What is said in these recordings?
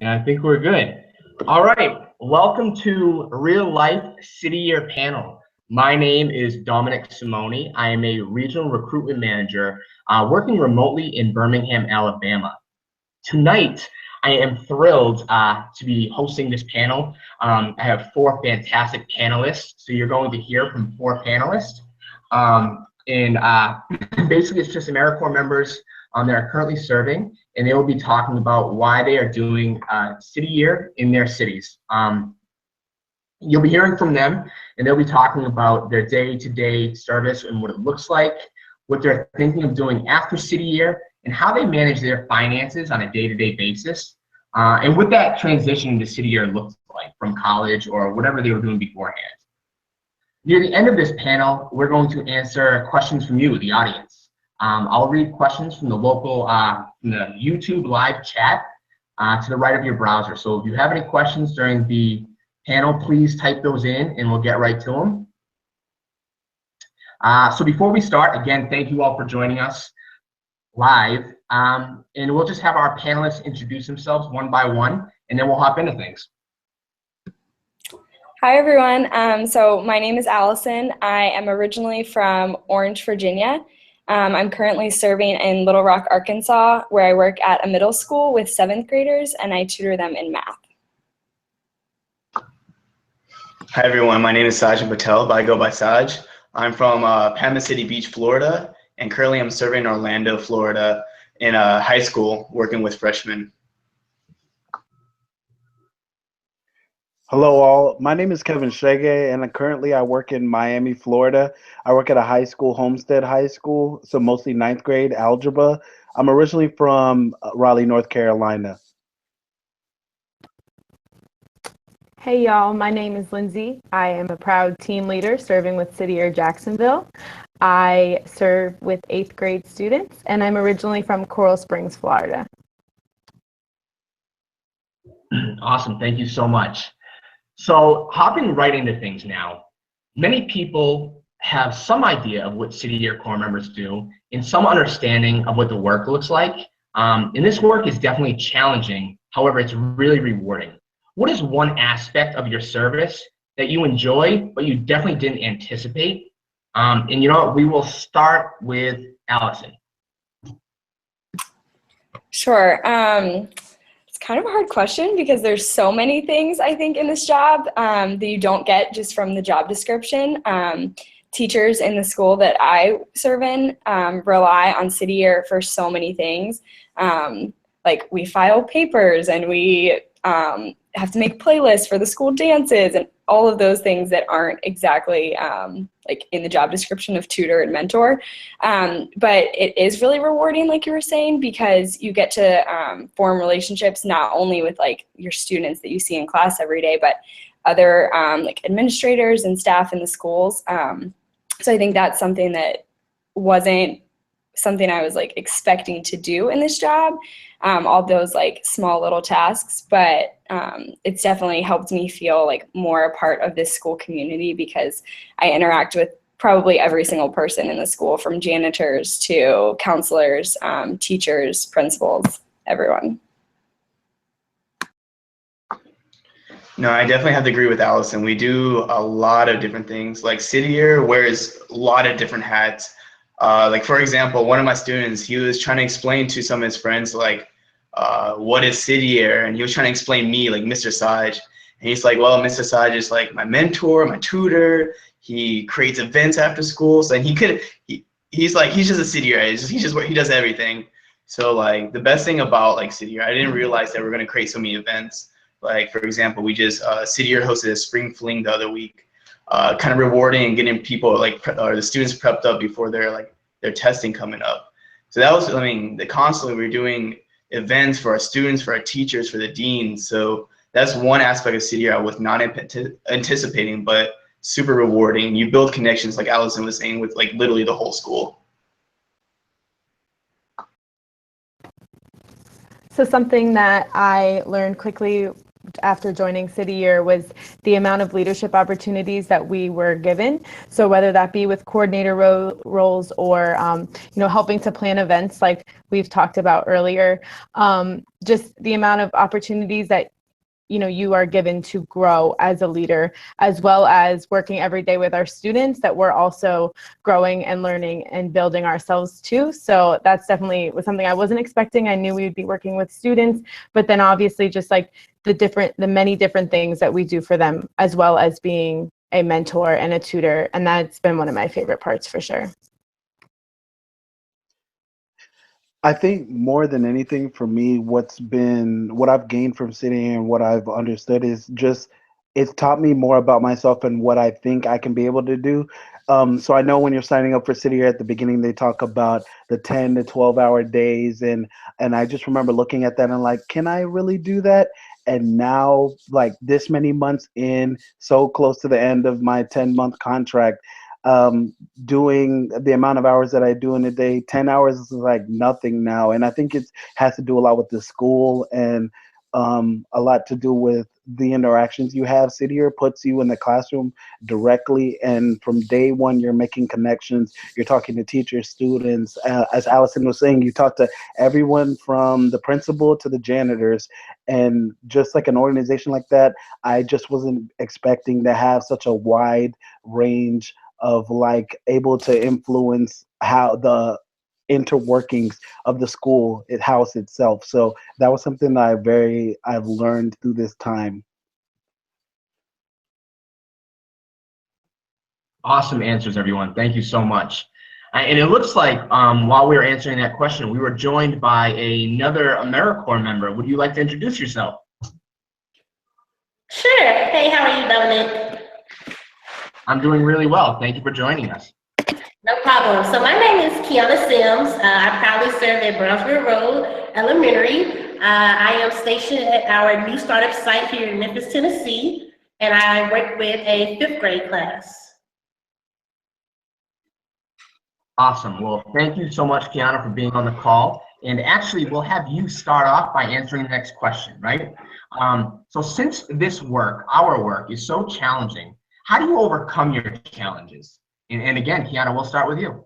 And I think we're good. All right. Welcome to Real Life City Year Panel. My name is Dominic Simone. I am a regional recruitment manager working remotely in Birmingham, Alabama. Tonight, I am thrilled to be hosting this panel. I have four fantastic panelists. So you're going to hear from four panelists. And basically, it's just AmeriCorps members that are currently serving, and they will be talking about why they are doing City Year in their cities. You'll be hearing from them, and they'll be talking about their day-to-day service and what it looks like, what they're thinking of doing after City Year, and how they manage their finances on a day-to-day basis, and what that transition into City Year looks like from college or whatever they were doing beforehand. Near the end of this panel, we're going to answer questions from you, the audience. I'll read questions from the local, from the YouTube live chat to the right of your browser. So if you have any questions during the panel, please type those in and we'll get right to them. So before we start, again, thank you all for joining us live. And we'll just have our panelists introduce themselves one by one, and then we'll hop into things. Hi, everyone. So my name is Allison. I am originally from Orange, Virginia. I'm currently serving in Little Rock, Arkansas, where I work at a middle school with 7th graders, and I tutor them in math. Hi, everyone. My name is Sajid Patel, but I go by Saj. I'm from Panama City Beach, Florida, and currently I'm serving in Orlando, Florida, in a high school working with freshmen. Hello all, my name is Kevin Shege and currently I work in Miami, Florida. I work at a high school, Homestead High School, so mostly 9th grade algebra. I'm originally from Raleigh, North Carolina. Hey y'all, my name is Lindsay. I am a proud team leader serving with City Year Jacksonville. I serve with 8th grade students and I'm originally from Coral Springs, Florida. Awesome, thank you so much. So hopping right into things now, many people have some idea of what City Year Corps members do and some understanding of what the work looks like. And this work is definitely challenging. However, it's really rewarding. What is one aspect of your service that you enjoy, but you definitely didn't anticipate? And you know what, we will start with Allison. Sure. Kind of a hard question because there's so many things I think in this job that you don't get just from the job description. Teachers in the school that I serve in rely on City Year for so many things. Like we file papers and we have to make playlists for the school dances and all of those things that aren't exactly like in the job description of tutor and mentor. But it is really rewarding, like you were saying, because you get to form relationships not only with like your students that you see in class every day, but other like administrators and staff in the schools. So I think that's something that wasn't something I was like expecting to do in this job. All those like small little tasks, but it's definitely helped me feel like more a part of this school community because I interact with probably every single person in the school, from janitors to counselors, teachers, principals, everyone. No, I definitely have to agree with Allison. We do a lot of different things. Like City Year wears a lot of different hats. Like for example, one of my students, he was trying to explain to some of his friends like what is City Year, and he was trying to explain me like Mr. Saj, and he's like, well, Mr. Saj is like my mentor, my tutor. He creates events after school, so he's just a City Year. He does everything. So like the best thing about like City Year, I didn't realize that we're gonna create so many events. Like for example, we just City Year hosted a spring fling the other week. Kind of rewarding and getting people like or the students prepped up before their testing coming up. So that was, I mean, constantly we're doing events for our students, for our teachers, for the deans. So that's one aspect of City Year I was not anticipating, but super rewarding. You build connections, like Allison was saying, with like literally the whole school. So something that I learned quickly after joining City Year was the amount of leadership opportunities that we were given. So whether that be with coordinator roles or helping to plan events like we've talked about earlier, just the amount of opportunities that you are given to grow as a leader, as well as working every day with our students, that we're also growing and learning and building ourselves too. So that's definitely was something I wasn't expecting. I knew we would be working with students, but then obviously just like the many different things that we do for them, as well as being a mentor and a tutor. And that's been one of my favorite parts for sure. I think more than anything for me, what I've gained from sitting and what I've understood is just it's taught me more about myself and what I think I can be able to do. So I know when you're signing up for City Year at the beginning, they talk about the 10 to 12-hour days, and I just remember looking at that and like, can I really do that? And now, like this many months in, so close to the end of my 10-month contract, doing the amount of hours that I do in a day, 10 hours is like nothing now. And I think it has to do a lot with the school and a lot to do with the interactions you have. City Year puts you in the classroom directly, and from day one, you're making connections. You're talking to teachers, students. As Allison was saying, you talk to everyone from the principal to the janitors. And just like an organization like that, I just wasn't expecting to have such a wide range of like able to influence how the interworkings of the school house itself. So that was something that I've learned through this time. Awesome answers, everyone. Thank you so much. And it looks like while we were answering that question, we were joined by another AmeriCorps member. Would you like to introduce yourself? Sure. Hey, how are you, Dominic? I'm doing really well. Thank you for joining us. No problem. So my name is Kiana Sims. I proudly serve at Brownsville Road Elementary. I am stationed at our new startup site here in Memphis, Tennessee, and I work with a 5th grade class. Awesome. Well, thank you so much, Kiana, for being on the call. And actually, we'll have you start off by answering the next question, right? So since our work is so challenging, how do you overcome your challenges? And again, Kiana, we'll start with you.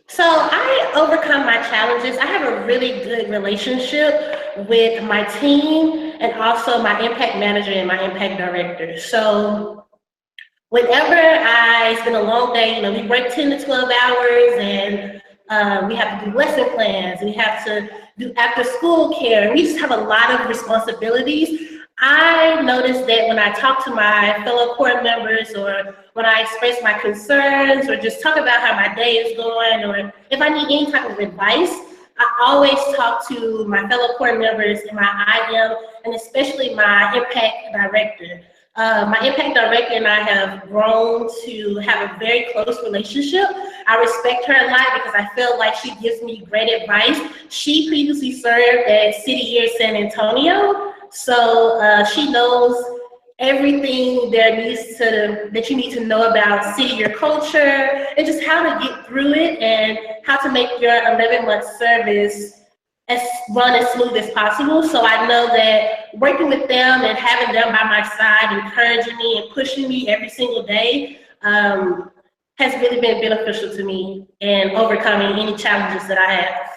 So I overcome my challenges. I have a really good relationship with my team and also my impact manager and my impact director. So whenever it's been a long day, we work 10 to 12 hours and we have to do lesson plans, we have to do after school care, and we just have a lot of responsibilities. I noticed that when I talk to my fellow Corps members, or when I express my concerns, or just talk about how my day is going, or if I need any type of advice, I always talk to my fellow Corps members and my IM, and especially my impact director. My impact director and I have grown to have a very close relationship. I respect her a lot because I feel like she gives me great advice. She previously served at City Year San Antonio, so she knows everything that you need to know about City Year culture and just how to get through it and how to make your 11-month service run as smooth as possible. So I know that working with them and having them by my side, encouraging me and pushing me every single day, has really been beneficial to me in overcoming any challenges that I have.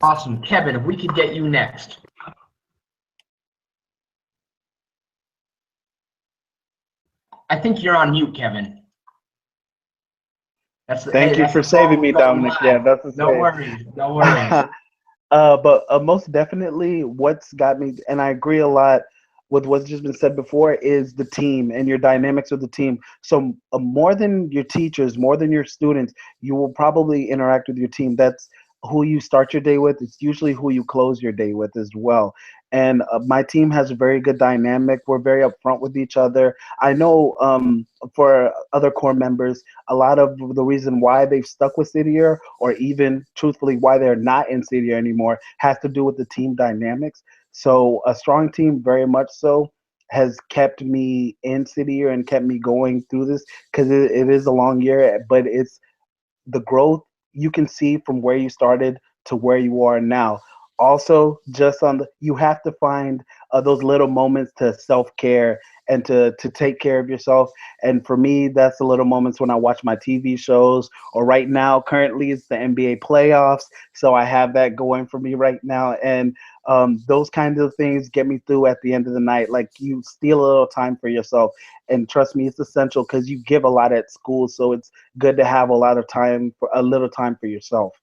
Awesome. Kevin, if we could get you next. I think you're on mute, Kevin. Thank you for saving me, Dominic. Yeah, that's no worries. No worries. But most definitely, what's got me, and I agree a lot with what's just been said before, is the team and your dynamics with the team. So more than your teachers, more than your students, you will probably interact with your team. That's who you start your day with. It's usually who you close your day with as well. And my team has a very good dynamic. We're very upfront with each other. I know for other Corps members, a lot of the reason why they've stuck with City Year, or even truthfully why they're not in City Year anymore, has to do with the team dynamics. So a strong team, very much so, has kept me in city year and kept me going through this, because it is a long year, but it's the growth you can see from where you started to where you are now. Also, just on the, you have to find those little moments to self-care and to take care of yourself. And for me, that's the little moments when I watch my TV shows, or right now, currently it's the NBA playoffs. So I have that going for me right now. And those kinds of things get me through at the end of the night. Like, you steal a little time for yourself. And trust me, it's essential, because you give a lot at school. So it's good to have a lot of time, for a little time for yourself.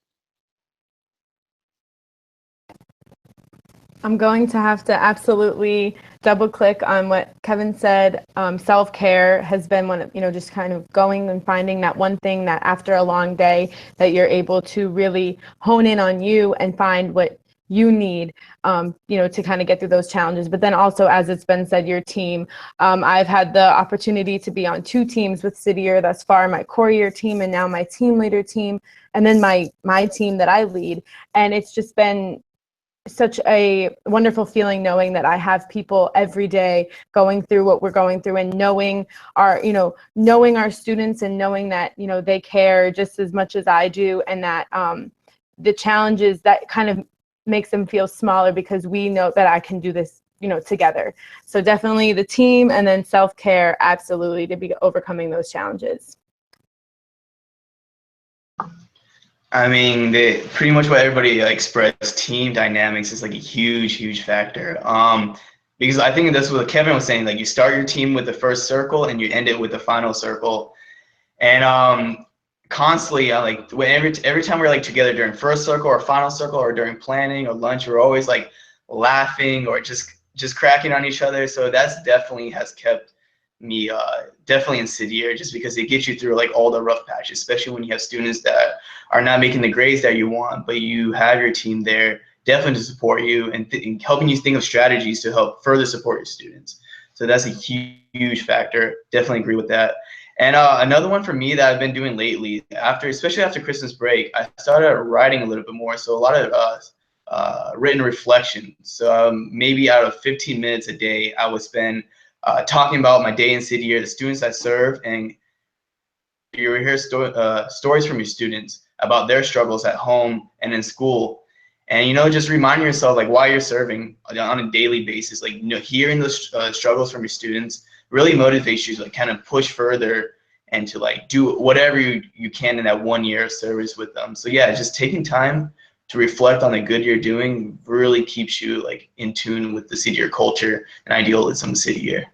I'm going to have to absolutely double click on what Kevin said. Self-care has been one of, just kind of going and finding that one thing that after a long day that you're able to really hone in on you and find what you need, to kind of get through those challenges. But then also, as it's been said, your team. I've had the opportunity to be on 2 teams with City Year thus far, my core year team and now my team leader team, and then my team that I lead. And it's just been such a wonderful feeling knowing that I have people every day going through what we're going through, and knowing our students, and knowing that, they care just as much as I do, and that the challenges that kind of makes them feel smaller, because we know that I can do this, together. So definitely the team, and then self-care, absolutely, to be overcoming those challenges. I mean, pretty much what everybody expressed, team dynamics is like a huge factor. Because I think that's what Kevin was saying, like, you start your team with the first circle and you end it with the final circle. And constantly, every time we're like together during first circle or final circle, or during planning or lunch, we're always like laughing or just cracking on each other. So that's definitely has kept me definitely in city year, just because it gets you through like all the rough patches, especially when you have students that are not making the grades that you want, but you have your team there definitely to support you and helping you think of strategies to help further support your students. So that's a huge factor. Definitely agree with that. And another one for me that I've been doing lately, especially after Christmas break, I started writing a little bit more. So a lot of written reflection. So maybe out of 15 minutes a day, I would spend talking about my day in city year, the students I serve, and you hear stories from your students about their struggles at home and in school. And, just remind yourself like why you're serving on a daily basis. Like, hearing those struggles from your students really motivates you to like kind of push further and to like do whatever you can in that 1 year of service with them. So yeah, just taking time to reflect on the good you're doing really keeps you like in tune with the city year culture and idealism of city year.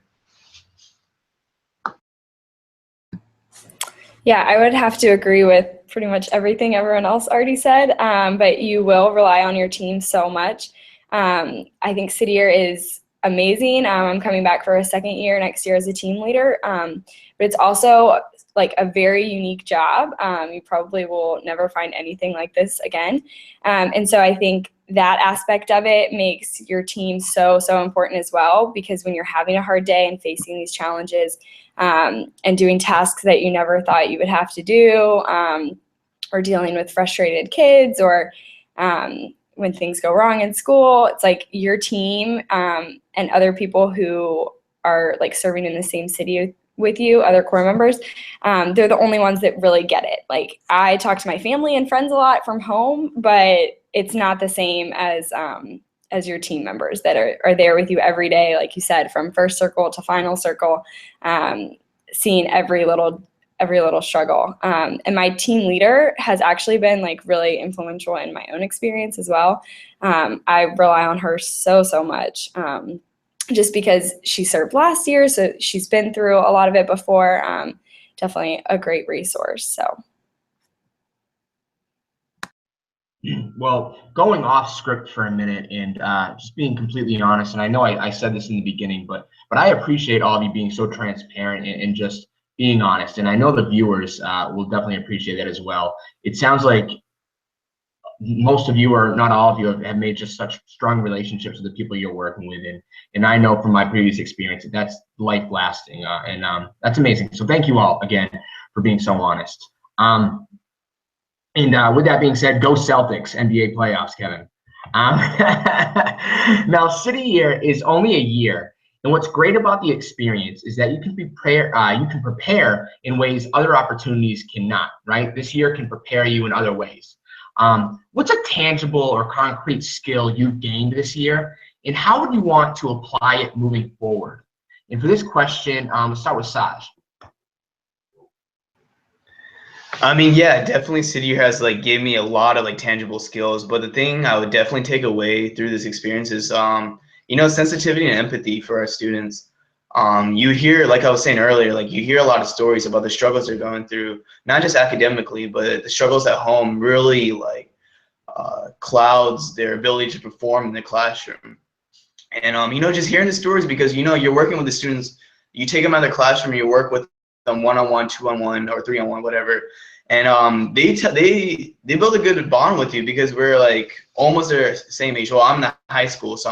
Yeah, I would have to agree with pretty much everything everyone else already said, but you will rely on your team so much. I think city year is amazing. I'm coming back for a second year next year as a team leader, but it's also like a very unique job. You probably will never find anything like this again. And so I think that aspect of it makes your team so important as well, because when you're having a hard day and facing these challenges, and doing tasks that you never thought you would have to do, or dealing with frustrated kids, or when things go wrong in school, it's like your team and other people who are like serving in the same city with you, other core members, they're the only ones that really get it. Like, I talk to my family and friends a lot from home, but it's not the same as your team members that are there with you every day, like you said, from first circle to final circle, seeing every little struggle. And my team leader has actually been like really influential in my own experience as well. I rely on her so much, just because she served last year, so she's been through a lot of it before. Definitely a great resource. So. Well, going off script for a minute and just being completely honest, and I know I said this in the beginning, but I appreciate all of you being so transparent and just being honest. And I know the viewers will definitely appreciate that as well. It sounds like most of you, or not all of you, have made just such strong relationships with the people you're working with. And I know from my previous experience that that's life lasting, and that's amazing. So thank you all again for being so honest. And with that being said, go Celtics, NBA playoffs, Kevin. Now, city year is only a year, And what's great about the experience is that you can prepare in ways other opportunities cannot, right? This year can prepare you in other ways. What's a tangible or concrete skill you gained this year, and how would you want to apply it moving forward? And for this question, let's start with Saj. I mean, yeah, definitely City Year has like gave me a lot of like tangible skills, but the thing I would definitely take away through this experience is sensitivity and empathy for our students. You hear, like I was saying earlier, like you hear a lot of stories about the struggles they're going through, not just academically, but the struggles at home really like clouds their ability to perform in the classroom. And just hearing the stories, because you're working with the students, you take them out of the classroom, you work with them one-on-one, two-on-one, or three-on-one, whatever, and they build a good bond with you because we're like almost the same age. Well, I'm in high school, so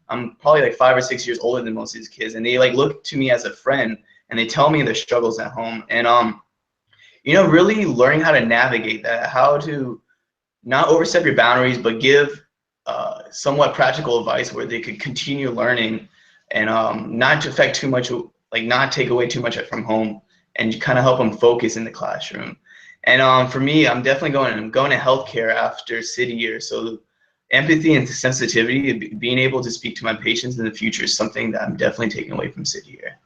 I'm probably like 5 or 6 years older than most of these kids, and they like look to me as a friend, and they tell me their struggles at home, and really learning how to navigate that, how to not overstep your boundaries, but give somewhat practical advice where they could continue learning and not to affect too much, like not take away too much from home, and kind of help them focus in the classroom. And for me, I'm definitely going to healthcare after City Year. So empathy and sensitivity, being able to speak to my patients in the future is something that I'm definitely taking away from City Year.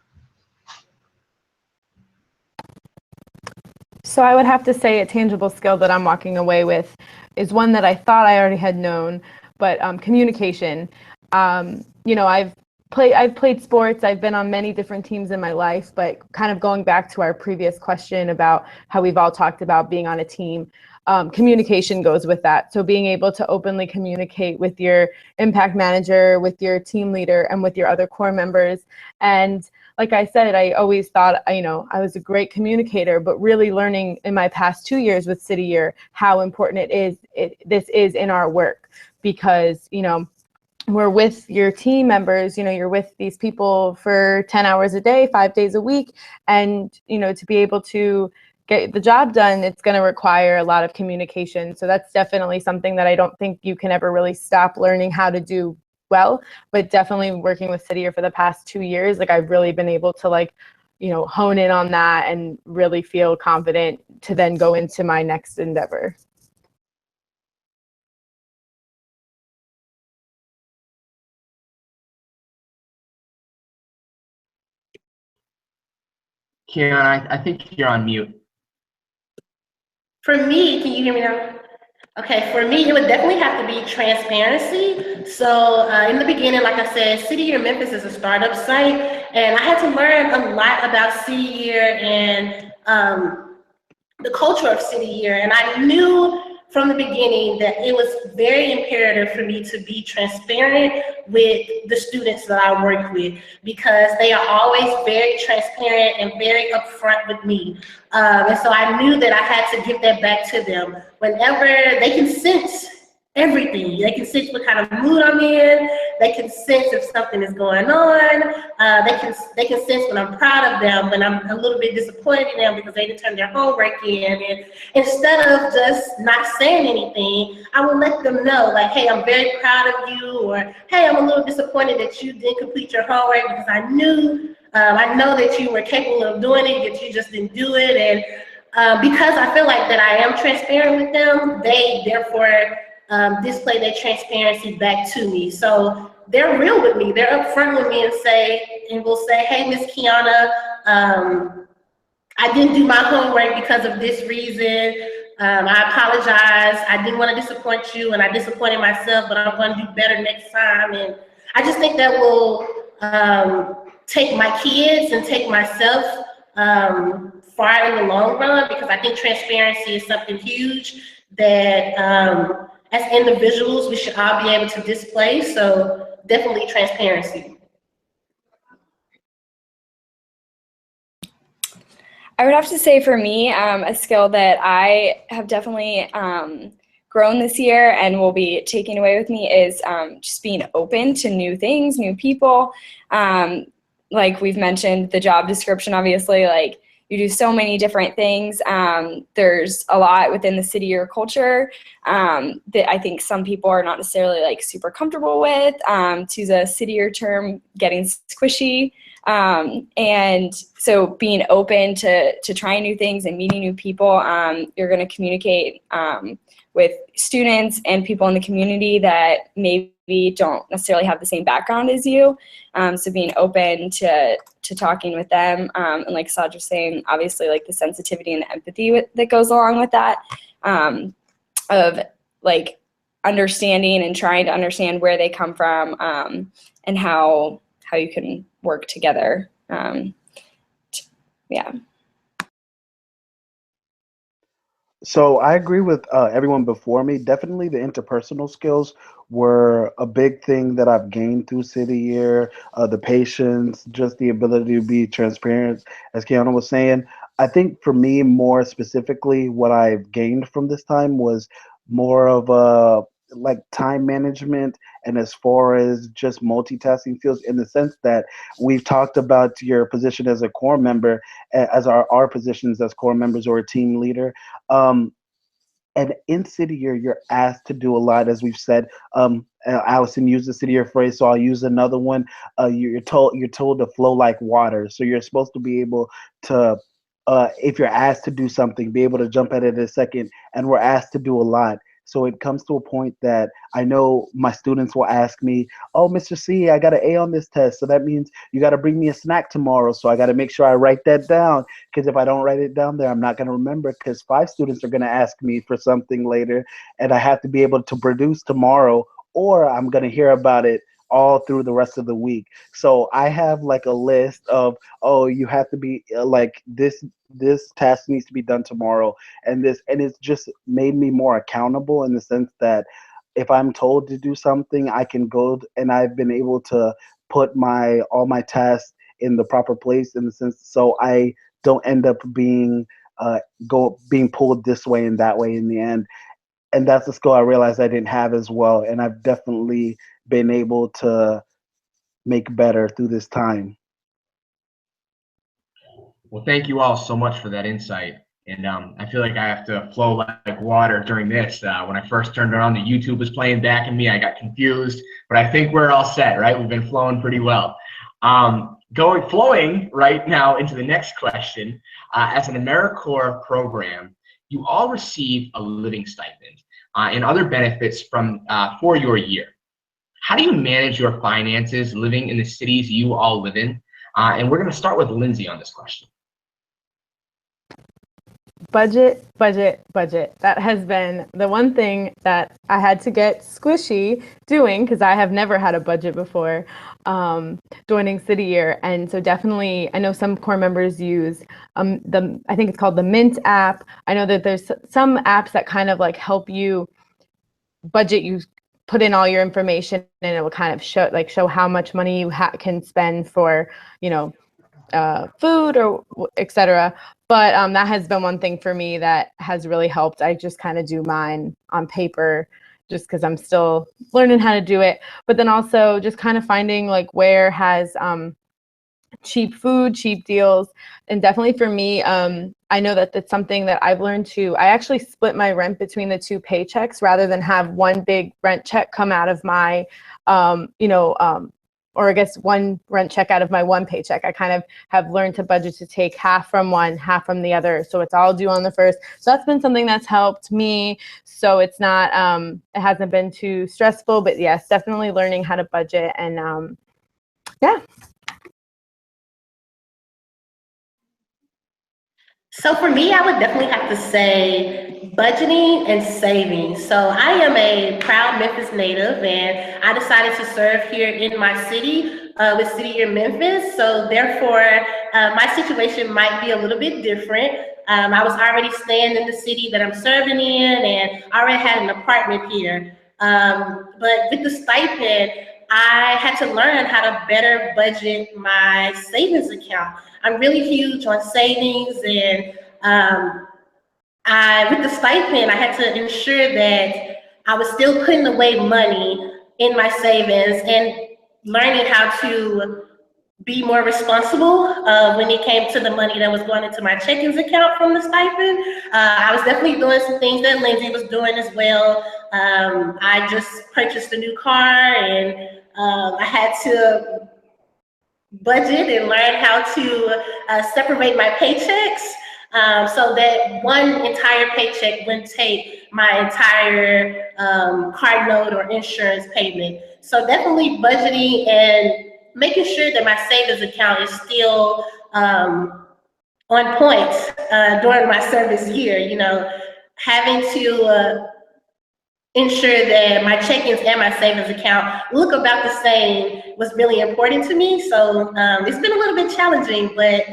So I would have to say a tangible skill that I'm walking away with is one that I thought I already had known, but communication. I've played sports. I've been on many different teams in my life, but kind of going back to our previous question about how we've all talked about being on a team, communication goes with that. So being able to openly communicate with your impact manager, with your team leader, and with your other core members. And like I said, I always thought, I was a great communicator, but really learning in my past 2 years with City Year how important this is in our work, because, we're with your team members, you're with these people for 10 hours a day, 5 days a week. And, to be able to get the job done, it's going to require a lot of communication. So that's definitely something that I don't think you can ever really stop learning how to do well, but definitely working with City Year for the past 2 years, like I've really been able to hone in on that and really feel confident to then go into my next endeavor. Kieran, I think you're on mute. For me, can you hear me now? Okay, for me, it would definitely have to be transparency. So in the beginning, like I said, City Year Memphis is a startup site, and I had to learn a lot about City Year and the culture of City Year. And I knew from the beginning that it was very imperative for me to be transparent with the students that I work with, because they are always very transparent and very upfront with me. And so I knew that I had to give that back to them. Whenever they can sense everything, they can sense what kind of mood I'm in, they can sense if something is going on, they can sense when I'm proud of them, when I'm a little bit disappointed in them because they didn't turn their homework in. And instead of just not saying anything, I will let them know, like, hey, I'm very proud of you, or hey, I'm a little disappointed that you didn't complete your homework because I know that you were capable of doing it, yet you just didn't do it. And because I feel like that I am transparent with them, they therefore display their transparency back to me. So they're real with me. They're upfront with me and will say, hey, Miss Kiana, I didn't do my homework because of this reason. I apologize. I didn't want to disappoint you, and I disappointed myself, but I'm going to do better next time. And I just think that will take my kids and take myself far in the long run, because I think transparency is something huge that as individuals, we should all be able to display. So definitely transparency. I would have to say for me, a skill that I have definitely grown this year and will be taking away with me is just being open to new things, new people. Like we've mentioned, the job description, obviously, like you do so many different things. There's a lot within the city year culture that I think some people are not necessarily like super comfortable with. To use a city year term, getting squishy. And so being open to trying new things and meeting new people, you're going to communicate with students and people in the community that maybe don't necessarily have the same background as you. So being open to talking with them, and like Saj was saying, obviously like the sensitivity and the empathy that goes along with that, of like understanding and trying to understand where they come from, and how you can work together. Yeah. So I agree with everyone before me. Definitely the interpersonal skills were a big thing that I've gained through City Year. The patience, just the ability to be transparent, as Kiana was saying. I think for me, more specifically, what I've gained from this time was more of a like time management, and as far as just multitasking skills, in the sense that we've talked about your position as a core member, as our positions as core members or a team leader. And in City Year, you're asked to do a lot, as we've said. Allison used the City Year phrase, so I'll use another one. You're told to flow like water. So you're supposed to be able to, if you're asked to do something, be able to jump at it in a second. And we're asked to do a lot. So it comes to a point that I know my students will ask me, "Oh, Mr. C, I got an A on this test, so that means you got to bring me a snack tomorrow. So I got to make sure I write that down, because if I don't write it down there, I'm not going to remember, because 5 students are going to ask me for something later, and I have to be able to produce tomorrow, or I'm going to hear about it all through the rest of the week." So I have like a list of, oh, you have to be like this task needs to be done tomorrow, and it's just made me more accountable, in the sense that if I'm told to do something, I can go, and I've been able to put all my tasks in the proper place, in the sense, so I don't end up being being pulled this way and that way in the end. And that's a skill I realized I didn't have as well, and I've definitely been able to make better through this time. Well, thank you all so much for that insight. And I feel like I have to flow like water during this. When I first turned it on, the YouTube was playing back in me. I got confused, but I think we're all set, right? We've been flowing pretty well. Flowing right now into the next question. As an AmeriCorps program, you all receive a living stipend and other benefits for your year. How do you manage your finances living in the cities you all live in? And we're going to start with Lindsay on this question. Budget. That has been the one thing that I had to get squishy doing, because I have never had a budget before joining City Year. And so definitely, I know some core members use I think it's called the Mint app. I know that there's some apps that kind of like help you budget. You put in all your information and it will kind of show how much money you can spend for, food or etc. But that has been one thing for me that has really helped. I just kind of do mine on paper, just because I'm still learning how to do it. But then also just kind of finding like where has cheap food, cheap deals. And definitely for me, I know that that's something that I've learned to, I actually split my rent between the 2 paychecks, rather than have one big rent check come out of my, or I guess one rent check out of my 1 paycheck. I kind of have learned to budget to take half from one, half from the other. So it's all due on the first. So that's been something that's helped me. So it's not, it hasn't been too stressful, but yes, definitely learning how to budget. And yeah. So for me, I would definitely have to say budgeting and saving. So I am a proud Memphis native, and I decided to serve here in my city with City Year Memphis. So therefore, my situation might be a little bit different. I was already staying in the city that I'm serving in, and I already had an apartment here. But with the stipend, I had to learn how to better budget my savings account. I'm really huge on savings, and with the stipend, I had to ensure that I was still putting away money in my savings and learning how to be more responsible when it came to the money that was going into my checkings account from the stipend. I was definitely doing some things that Lindsay was doing as well. I just purchased a new car, and I had to budget and learn how to separate my paychecks so that one entire paycheck wouldn't take my entire car note or insurance payment. So definitely budgeting and making sure that my savings account is still on point during my service year. You know, having to ensure that my check-ins and my savings account look about the same was really important to me. So it's been a little bit challenging, but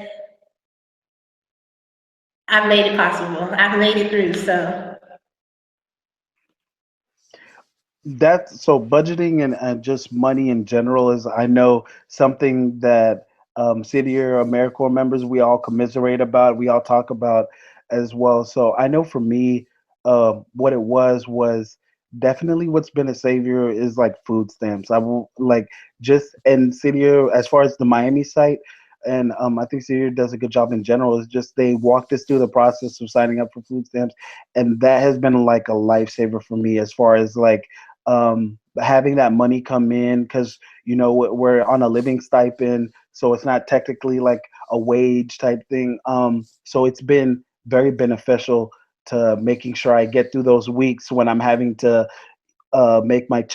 I've made it possible. I've made it through, so. That's so budgeting and just money in general is, I know, something that City or AmeriCorps members, we all commiserate about, we all talk about as well. So I know for me, what it was definitely what's been a savior is like food stamps. I will like just in City, as far as the Miami site, and I think City does a good job in general. Is just they walked us through the process of signing up for food stamps, and that has been like a lifesaver for me as far as like having that money come in, because you know we're on a living stipend, so it's not technically like a wage type thing. So it's been very beneficial to making sure I get through those weeks when I'm having to make my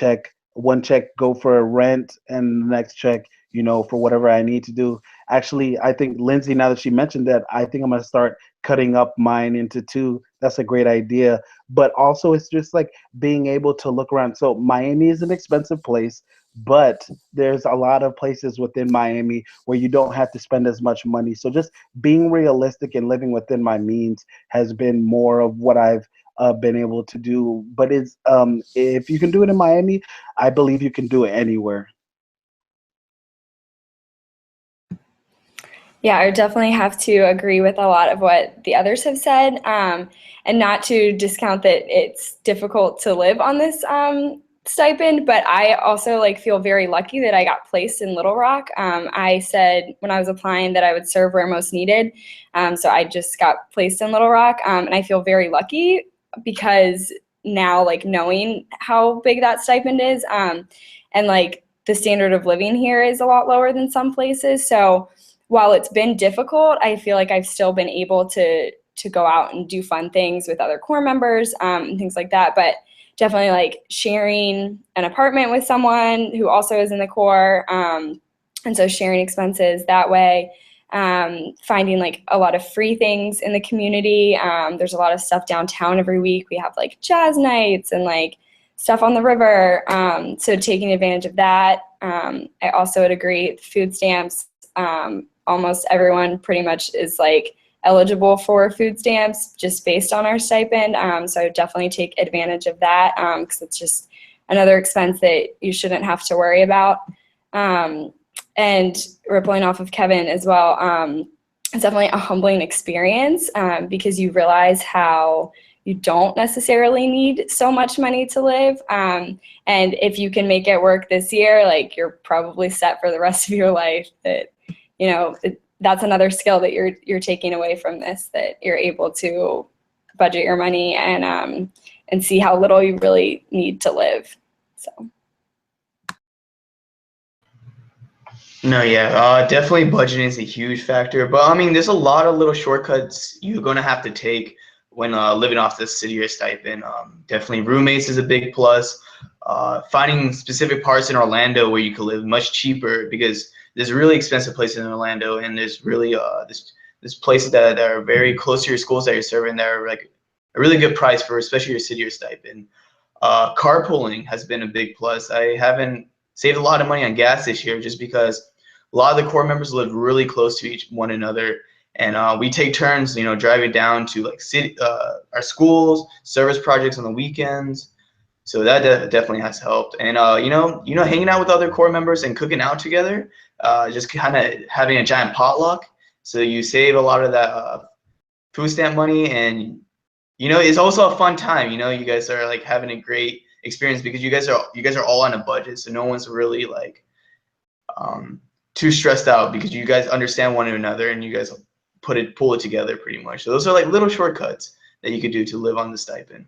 one check go for rent, and the next check, you know, for whatever I need to do. Actually, I think Lindsay, now that she mentioned that, I think I'm gonna start cutting up mine into two. That's a great idea. But also, it's just like being able to look around. So Miami is an expensive place, but there's a lot of places within Miami where you don't have to spend as much money. So just being realistic and living within my means has been more of what I've been able to do. But it's if you can do it in Miami, I believe you can do it anywhere. Yeah, I would definitely have to agree with a lot of what the others have said, and not to discount that it's difficult to live on this stipend, but I also like feel very lucky that I got placed in Little Rock. I said when I was applying that I would serve where most needed, so I just got placed in Little Rock, and I feel very lucky because now, like, knowing how big that stipend is, and like the standard of living here is a lot lower than some places, so while it's been difficult, I feel like I've still been able to go out and do fun things with other Corps members, and things like that. But definitely like sharing an apartment with someone who also is in the Corps, and so sharing expenses that way. Finding like a lot of free things in the community. There's a lot of stuff downtown every week. We have like jazz nights and like stuff on the river. So taking advantage of that. I also would agree, food stamps. Almost everyone pretty much is like eligible for food stamps just based on our stipend. So I would definitely take advantage of that, because it's just another expense that you shouldn't have to worry about. And rippling off of Kevin as well, it's definitely a humbling experience, because you realize how you don't necessarily need so much money to live. And if you can make it work this year, like, you're probably set for the rest of your life. That, you know, that's another skill that you're taking away from this, that you're able to budget your money and see how little you really need to live. So. No, yeah, definitely budgeting is a huge factor. But I mean, there's a lot of little shortcuts you're gonna have to take when living off the city or stipend. Definitely roommates is a big plus. Finding specific parts in Orlando where you can live much cheaper, because there's really expensive places in Orlando, and there's really there's places that are very close to your schools that you're serving that are like a really good price for, especially your city or stipend. Carpooling has been a big plus. I haven't saved a lot of money on gas this year just because a lot of the Corps members live really close to one another, and we take turns, you know, driving down to like our schools, service projects on the weekends. So that definitely has helped. And you know, hanging out with other Corps members and cooking out together, just kind of having a giant potluck. So you save a lot of that food stamp money, and you know, it's also a fun time. You know, you guys are like having a great experience because you guys are all on a budget, so no one's really like too stressed out because you guys understand one another and you guys pull it together pretty much. So those are like little shortcuts that you could do to live on the stipend.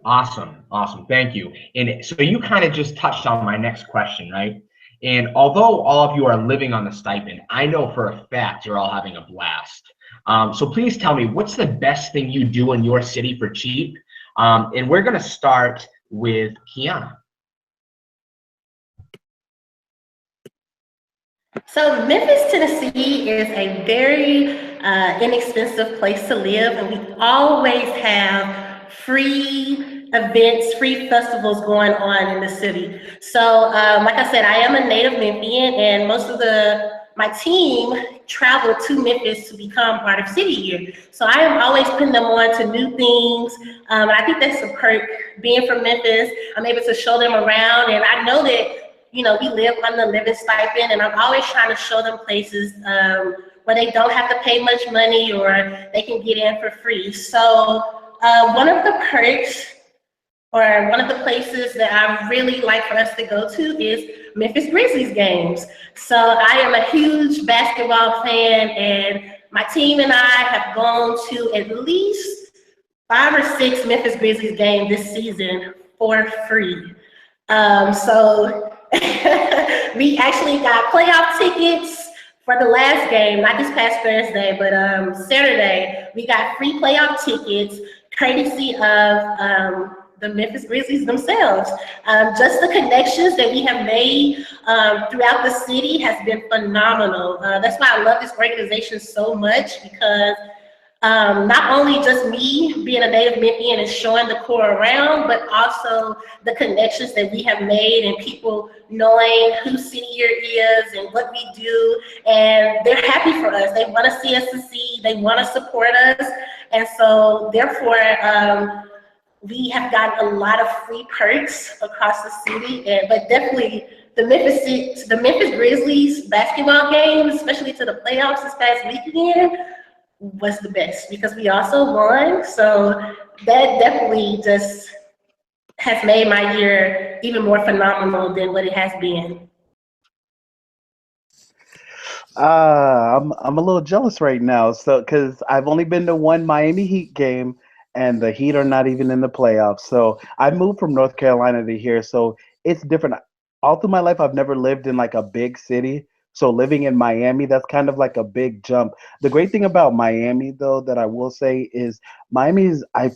Awesome. Awesome. Thank you. And so you kind of just touched on my next question, right? And although all of you are living on the stipend, I know for a fact you're all having a blast. So please tell me, what's the best thing you do in your city for cheap? And we're going to start with Kiana. So Memphis, Tennessee is a very inexpensive place to live, and we always have free events, free festivals going on in the city. So like I said, I am a native Memphian, and most of my team traveled to Memphis to become part of City Year. So I am always putting them on to new things. And I think that's a perk being from Memphis. I'm able to show them around, and I know that we live on the living stipend, and I'm always trying to show them places where they don't have to pay much money or they can get in for free. So one of the perks or one of the places that I really like for us to go to is Memphis Grizzlies games. So I am a huge basketball fan, and my team and I have gone to at least 5 or 6 Memphis Grizzlies games this season for free. So we actually got playoff tickets for the last game, not this past Thursday, but Saturday. We got free playoff tickets courtesy of the Memphis Grizzlies themselves. Just the connections that we have made throughout the city has been phenomenal. That's why I love this organization so much, because not only just me being a native Memphian and showing the core around, but also the connections that we have made and people knowing who City Year is and what we do. And they're happy for us. They want to see us succeed. They want to support us. And so therefore, we have gotten a lot of free perks across the city. But definitely the Memphis Grizzlies basketball games, especially to the playoffs this past weekend, was the best because we also won. So that definitely just has made my year even more phenomenal than what it has been. I'm a little jealous right now, so because I've only been to one Miami Heat game, and the Heat are not even in the playoffs. So I moved from North Carolina to here, so it's different. All through my life, I've never lived in like a big city. So living in Miami, that's kind of like a big jump. The great thing about Miami, though, that I will say is Miami's, I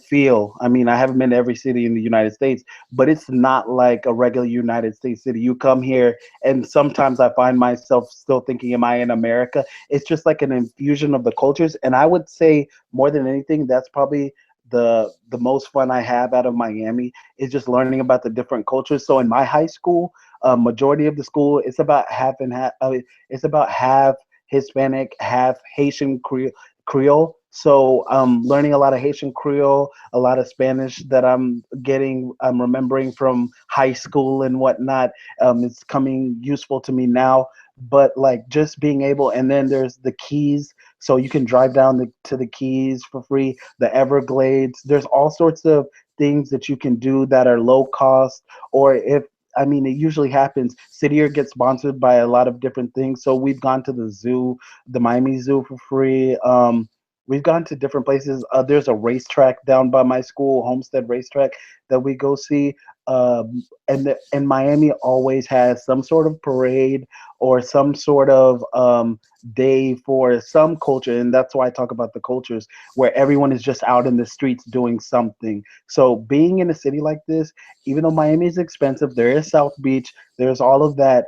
mean, I haven't been to every city in the United States, but it's not like a regular United States city. You come here, and sometimes I find myself still thinking, am I in America? It's just like an infusion of the cultures. And I would say more than anything, that's probably the most fun I have out of Miami is just learning about the different cultures. So in my high school, majority of the school, it's about half and half. It's about half Hispanic, half Haitian Creole. So learning a lot of Haitian Creole, a lot of Spanish that I'm remembering from high school and whatnot. It's coming useful to me now. But like just being able, and then there's the Keys, so you can drive down to the Keys for free. The Everglades, there's all sorts of things that you can do that are low cost, or I mean, it usually happens. City Year gets sponsored by a lot of different things. So we've gone to the zoo, the Miami Zoo for free. We've gone to different places. There's a racetrack down by my school, Homestead Racetrack, that we go see. And Miami always has some sort of parade or some sort of day for some culture. And that's why I talk about the cultures, where everyone is just out in the streets doing something. So being in a city like this, even though Miami is expensive, there is South Beach, there's all of that.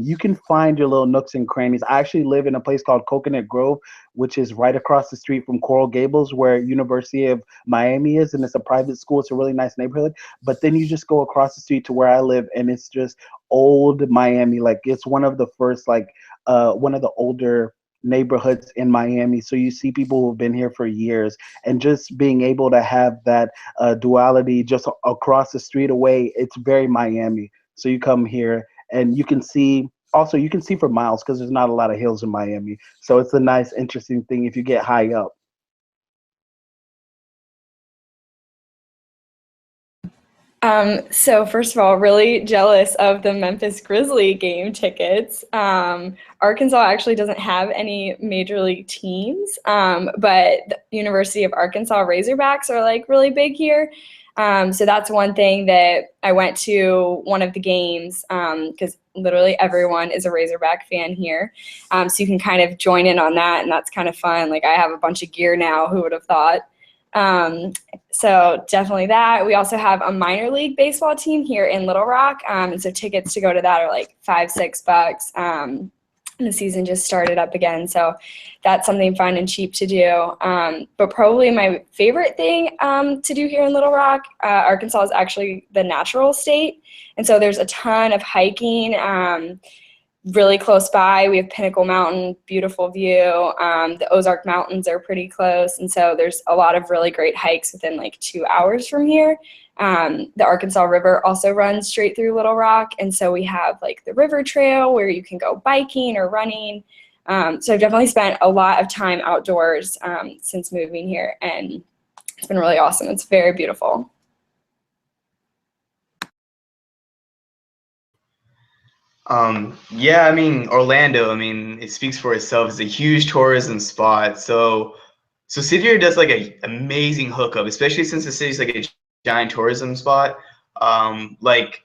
You can find your little nooks and crannies. I actually live in a place called Coconut Grove, which is right across the street from Coral Gables, where University of Miami is, and it's a private school. It's a really nice neighborhood. But then you just go across the street to where I live, and it's just old Miami. Like it's one of the first, one of the older neighborhoods in Miami. So you see people who've been here for years, and just being able to have that duality just across the street away, it's very Miami. So you come here and you can see for miles because there's not a lot of hills in Miami. So it's a nice, interesting thing if you get high up. So first of all, really jealous of the Memphis Grizzly game tickets. Arkansas actually doesn't have any major league teams, but the University of Arkansas Razorbacks are like really big here. So that's one thing that I went to one of the games because literally everyone is a Razorback fan here. So you can kind of join in on that, and that's kind of fun. Like I have a bunch of gear now, who would have thought? So definitely that. We also have a minor league baseball team here in Little Rock. And so tickets to go to that are like $5-6. And the season just started up again. So that's something fun and cheap to do. But probably my favorite thing to do here in Little Rock, Arkansas is actually the natural state. And so there's a ton of hiking. Really close by, we have Pinnacle Mountain, beautiful view. The Ozark Mountains are pretty close, and so there's a lot of really great hikes within like 2 hours from here. The Arkansas River also runs straight through Little Rock, and so we have like the river trail where you can go biking or running. So I've definitely spent a lot of time outdoors since moving here, and it's been really awesome. It's very beautiful. Yeah, I mean, Orlando, I mean, it speaks for itself. It's a huge tourism spot. So City Year does like a amazing hookup, especially since the city's like a giant tourism spot. Like